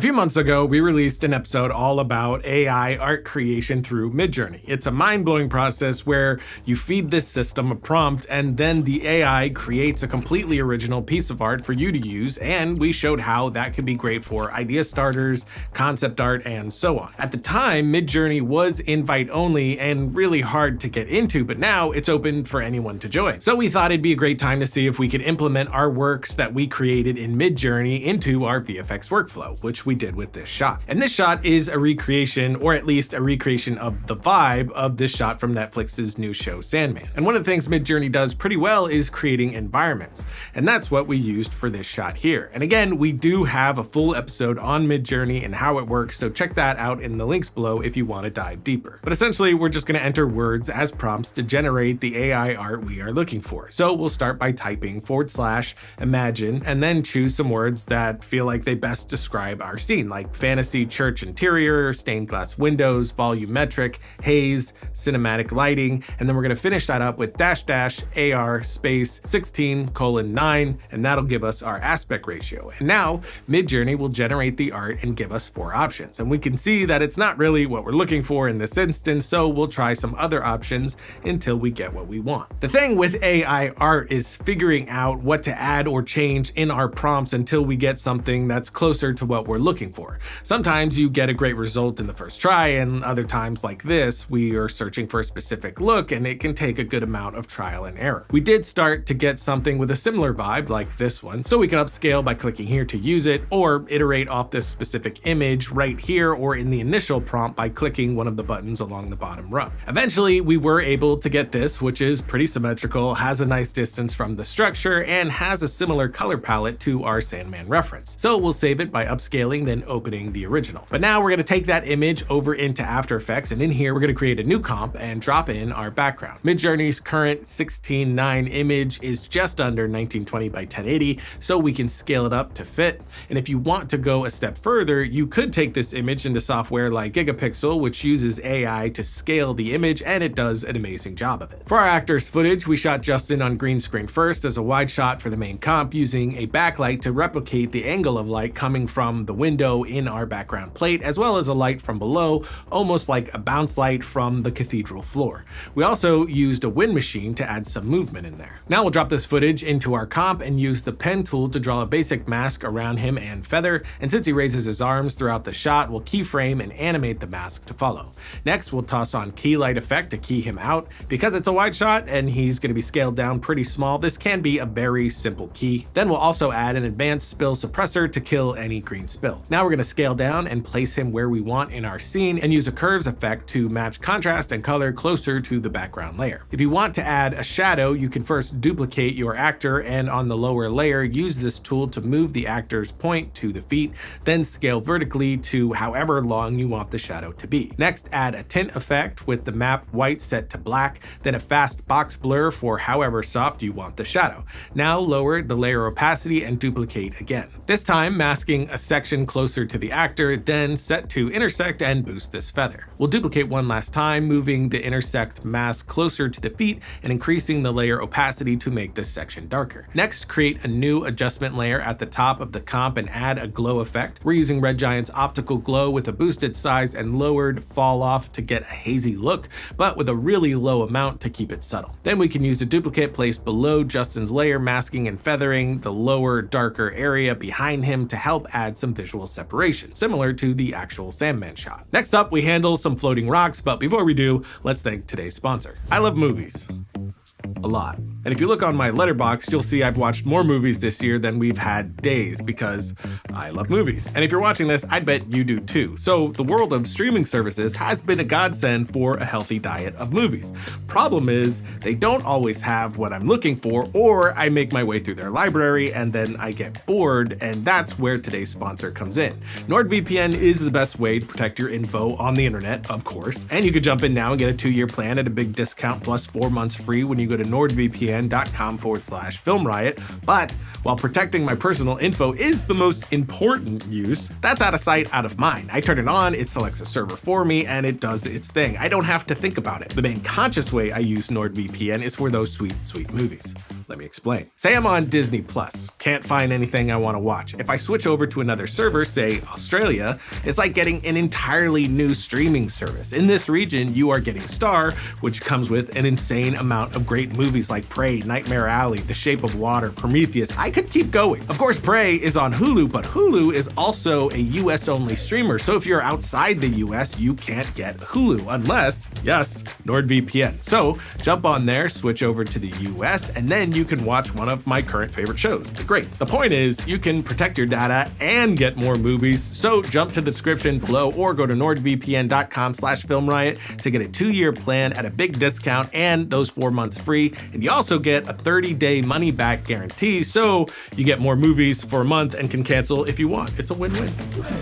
few months ago, we released an episode all about AI art creation through Midjourney. It's a mind-blowing process where you feed this system a prompt and then the AI creates a completely original piece of art for you to use, and we showed how that could be great for idea starters, concept art, and so on. At the time, Midjourney was invite only and really hard to get into, but now it's open for anyone to join. So we thought it'd be a great time to see if we could implement our works that we created in Midjourney into our VFX workflow, which we did with this shot. And this shot is a recreation, or at least a recreation of the vibe of this shot from Netflix's new show Sandman. And one of the things Midjourney does pretty well is creating environments. And that's what we used for this shot here. And again, we do have a full episode on Midjourney and how it works, so check that out in the links below if you want to dive deeper. But essentially, we're just going to enter words as prompts to generate the AI art we are looking for. So we'll start by typing /imagine and then choose some words that feel like they best describe our scene, like fantasy church interior, stained glass windows, volumetric, haze, cinematic lighting, and then we're going to finish that up with --AR space 16:9, and that'll give us our aspect ratio. And now Midjourney will generate the art and give us 4 options. And we can see that it's not really what we're looking for in this instance, so we'll try some other options until we get what we want. The thing with AI art is figuring out what to add or change in our prompts until we get something that's closer to what we're looking for. Sometimes you get a great result in the first try, and other times like this, we are searching for a specific look and it can take a good amount of trial and error. We did start to get something with a similar vibe like this one, so we can upscale by clicking here to use it, or iterate off this specific image right here or in the initial prompt by clicking one of the buttons along the bottom row. Eventually, we were able to get this, which is pretty symmetrical, has a nice distance from the structure, and has a similar color palette to our Sandman reference. So we'll save it by upscaling, then opening the original. But now we're going to take that image over into After Effects, and in here we're going to create a new comp and drop in our background. Midjourney's current 16:9 image is just under 1920 by 1080, so we can scale it up to fit. And if you want to go a step further, you could take this image into software like Gigapixel, which uses AI to scale the image, and it does an amazing job of it. For our actor's footage, we shot Justin on green screen first as a wide shot for the main comp, using a backlight to replicate the angle of light coming from the window in our background plate, as well as a light from below, almost like a bounce light from the cathedral floor. We also used a wind machine to add some movement in there. Now we'll drop this footage into our comp and use the pen tool to draw a basic mask around him and Feather, and since he raises his arms throughout the shot, we'll keyframe and animate the mask to follow. Next, we'll toss on key light effect to key him out. Because it's a wide shot and he's going to be scaled down pretty small, this can be a very simple key. Then we'll also add an advanced spill suppressor to kill any green spill. Now we're going to scale down and place him where we want in our scene and use a curves effect to match contrast and color closer to the background layer. If you want to add a shadow, you can first duplicate your actor, and on the lower layer, use this tool to move the actor's point to the feet, then scale vertically to however long you want the shadow to be. Next, add a tint effect with the map white set to black, then a fast box blur for however soft you want the shadow. Now lower the layer opacity and duplicate again. This time masking a section closer to the actor, then set to intersect and boost this feather. We'll duplicate one last time, moving the intersect mask closer to the feet and increasing the layer opacity to make this section darker. Next, create a new adjustment layer at the top of the comp and add a glow effect. We're using Red Giant's optical glow with a boosted size and lowered fall off to get a hazy look, but with a really low amount to keep it subtle. Then we can use a duplicate placed below Justin's layer, masking and feathering the lower darker area behind him to help add some visual separation, similar to the actual Sandman shot. Next up, we handle some floating rocks, but before we do, let's thank today's sponsor. I love movies. A lot. And if you look on my letterbox, you'll see I've watched more movies this year than we've had days, because I love movies. And if you're watching this, I bet you do too. So the world of streaming services has been a godsend for a healthy diet of movies. Problem is, they don't always have what I'm looking for, or I make my way through their library and then I get bored, and that's where today's sponsor comes in. NordVPN is the best way to protect your info on the internet, of course, and you could jump in now and get a 2-year plan at a big discount plus 4 months free when you go to nordvpn.com/Film Riot. But while protecting my personal info is the most important use, that's out of sight, out of mind. I turn it on, it selects a server for me, and it does its thing. I don't have to think about it. The main conscious way I use NordVPN is for those sweet, sweet movies. Let me explain. Say I'm on Disney Plus, can't find anything I want to watch. If I switch over to another server, say Australia, it's like getting an entirely new streaming service. In this region, you are getting Star, which comes with an insane amount of great movies like Prey, Nightmare Alley, The Shape of Water, Prometheus. I could keep going. Of course, Prey is on Hulu, but Hulu is also a US-only streamer, so if you're outside the US, you can't get Hulu unless, yes, NordVPN. So jump on there, switch over to the US, and then you can watch one of my current favorite shows, The Great. The point is, you can protect your data and get more movies, so jump to the description below or go to nordvpn.com/filmriot to get a 2-year plan at a big discount and those 4 months free. And you also get a 30-day money-back guarantee, so you get more movies for a month and can cancel if you want. It's a win-win.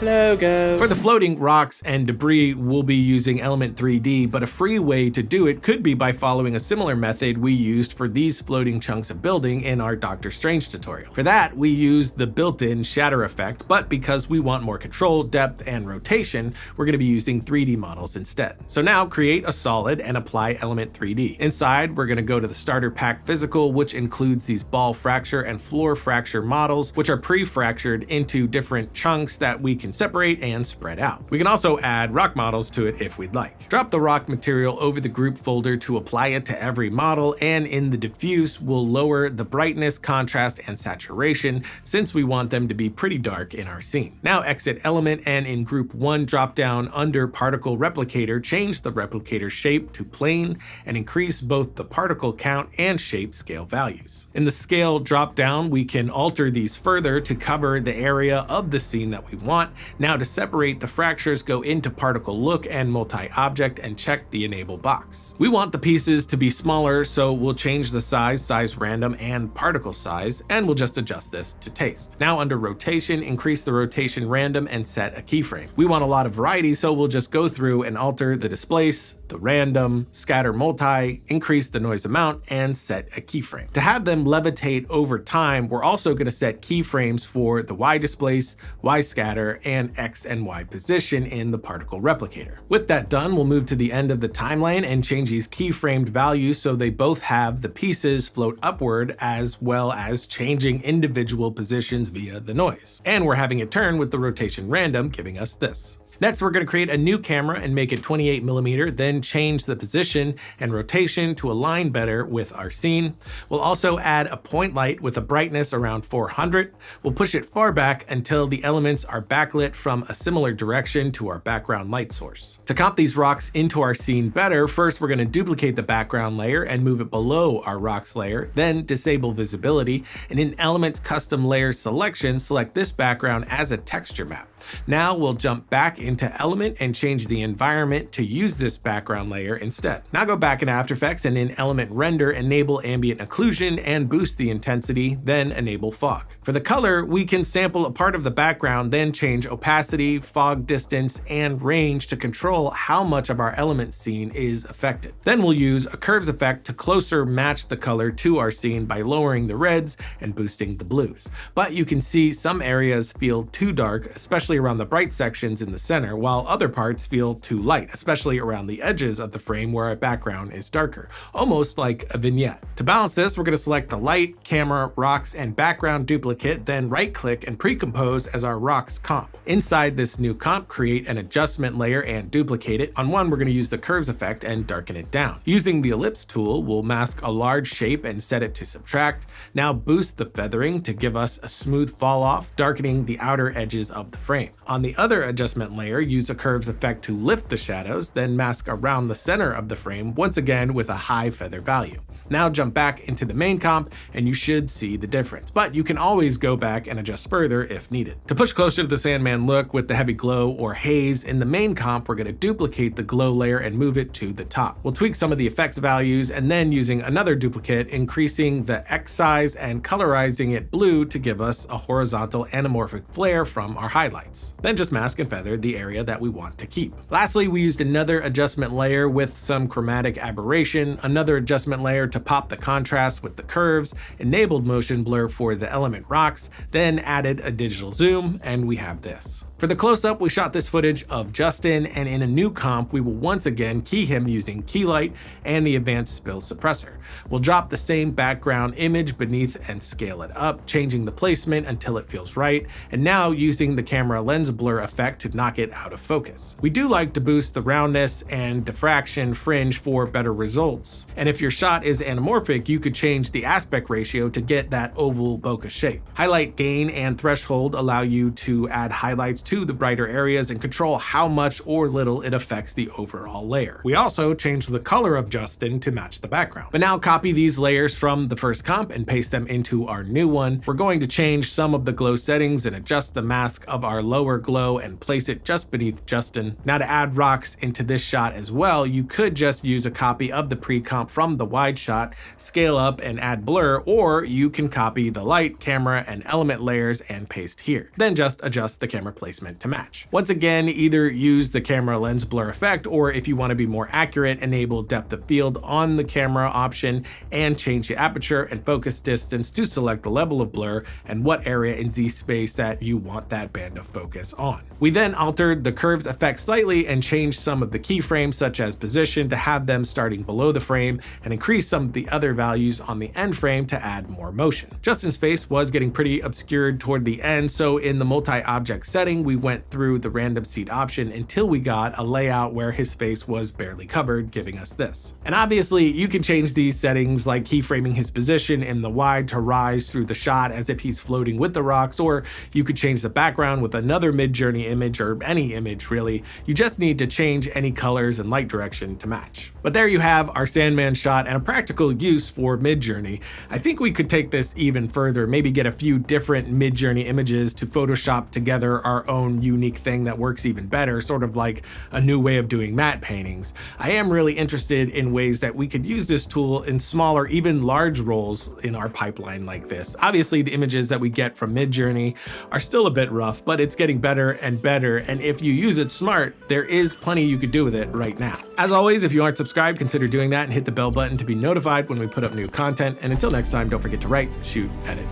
Logo. For the floating rocks and debris, we'll be using Element 3D, but a free way to do it could be by following a similar method we used for these floating chunks of building in our Doctor Strange tutorial. For that, we use the built-in shatter effect, but because we want more control, depth, and rotation, we're going to be using 3D models instead. So now create a solid and apply Element 3D. Inside, we're going to go to the starter pack physical, which includes these ball fracture and floor fracture models, which are pre-fractured into different chunks that we can separate and spread out. We can also add rock models to it if we'd like. Drop the rock material over the group folder to apply it to every model, and in the diffuse, we'll lower the brightness, contrast, and saturation since we want them to be pretty dark in our scene. Now exit element, and in group 1 drop down under particle replicator, change the replicator shape to plane and increase both the particle count and shape scale values. In the scale drop down, we can alter these further to cover the area of the scene that we want. Now to separate the fractures, go into particle look and multi-object and check the enable box. We want the pieces to be smaller, so we'll change the size random, and particle size, and we'll just adjust this to taste. Now under rotation, increase the rotation random and set a keyframe. We want a lot of variety, so we'll just go through and alter the displace, the random, scatter multi, increase the noise amount, and set a keyframe. To have them levitate over time, we're also going to set keyframes for the Y displace, Y scatter, and X and Y position in the particle replicator. With that done, we'll move to the end of the timeline and change these keyframed values so they both have the pieces float upward, as well as changing individual positions via the noise. And we're having it turn with the rotation random, giving us this. Next, we're going to create a new camera and make it 28mm, then change the position and rotation to align better with our scene. We'll also add a point light with a brightness around 400. We'll push it far back until the elements are backlit from a similar direction to our background light source. To comp these rocks into our scene better, first we're going to duplicate the background layer and move it below our rocks layer, then disable visibility, and in Elements Custom Layer Selection, select this background as a texture map. Now we'll jump back into Element and change the environment to use this background layer instead. Now go back in After Effects and in Element Render, enable ambient occlusion and boost the intensity, then enable fog. For the color, we can sample a part of the background, then change opacity, fog distance, and range to control how much of our element scene is affected. Then we'll use a curves effect to closer match the color to our scene by lowering the reds and boosting the blues. But you can see some areas feel too dark, especially around the bright sections in the center, while other parts feel too light, especially around the edges of the frame where our background is darker, almost like a vignette. To balance this, we're going to select the light, camera, rocks, and background duplicate, then right-click and pre-compose as our rocks comp. Inside this new comp, create an adjustment layer and duplicate it. On one, we're going to use the curves effect and darken it down. Using the ellipse tool, we'll mask a large shape and set it to subtract. Now boost the feathering to give us a smooth fall off, darkening the outer edges of the frame. On the other adjustment layer, use a curves effect to lift the shadows, then mask around the center of the frame, once again with a high feather value. Now jump back into the main comp and you should see the difference, but you can always go back and adjust further if needed. To push closer to the Sandman look with the heavy glow or haze, in the main comp, we're going to duplicate the glow layer and move it to the top. We'll tweak some of the effects values and then using another duplicate, increasing the X size and colorizing it blue to give us a horizontal anamorphic flare from our highlights. Then just mask and feather the area that we want to keep. Lastly, we used another adjustment layer with some chromatic aberration, another adjustment layer to pop the contrast with the curves, enabled motion blur for the element rocks, then added a digital zoom, and we have this. For the close-up, we shot this footage of Justin, and in a new comp, we will once again key him using key light and the advanced spill suppressor. We'll drop the same background image beneath and scale it up, changing the placement until it feels right, and now using the camera lens blur effect to knock it out of focus. We do like to boost the roundness and diffraction fringe for better results, and if your shot is anamorphic, you could change the aspect ratio to get that oval bokeh shape. Highlight gain and threshold allow you to add highlights to the brighter areas and control how much or little it affects the overall layer. We also changed the color of Justin to match the background. But now copy these layers from the first comp and paste them into our new one. We're going to change some of the glow settings and adjust the mask of our lower glow and place it just beneath Justin. Now to add rocks into this shot as well, you could just use a copy of the pre-comp from the wide shot, scale up and add blur, or you can copy the light, camera, and element layers and paste here. Then just adjust the camera placement to match. Once again, either use the camera lens blur effect, or if you want to be more accurate, enable depth of field on the camera option and change the aperture and focus distance to select the level of blur and what area in Z space that you want that band of focus on. We then altered the curves effect slightly and changed some of the keyframes such as position to have them starting below the frame and increase some of the other values on the end frame to add more motion. Justin's face was getting pretty obscured toward the end, so in the multi-object setting, we went through the random seed option until we got a layout where his face was barely covered, giving us this. And obviously, you can change these settings like keyframing his position in the wide to rise through the shot as if he's floating with the rocks, or you could change the background with another Midjourney image or any image really. You just need to change any colors and light direction to match. But there you have our Sandman shot and a practical use for Midjourney. I think we could take this even further, maybe get a few different Midjourney images to Photoshop together our own unique thing that works even better, sort of like a new way of doing matte paintings. I am really interested in ways that we could use this tool in smaller, even large roles in our pipeline like this. Obviously, the images that we get from Midjourney are still a bit rough, but it's getting better and better, and if you use it smart, there is plenty you could do with it right now. As always, if you aren't subscribed, consider doing that and hit the bell button to be notified when we put up new content. And until next time, don't forget to write, shoot, edit,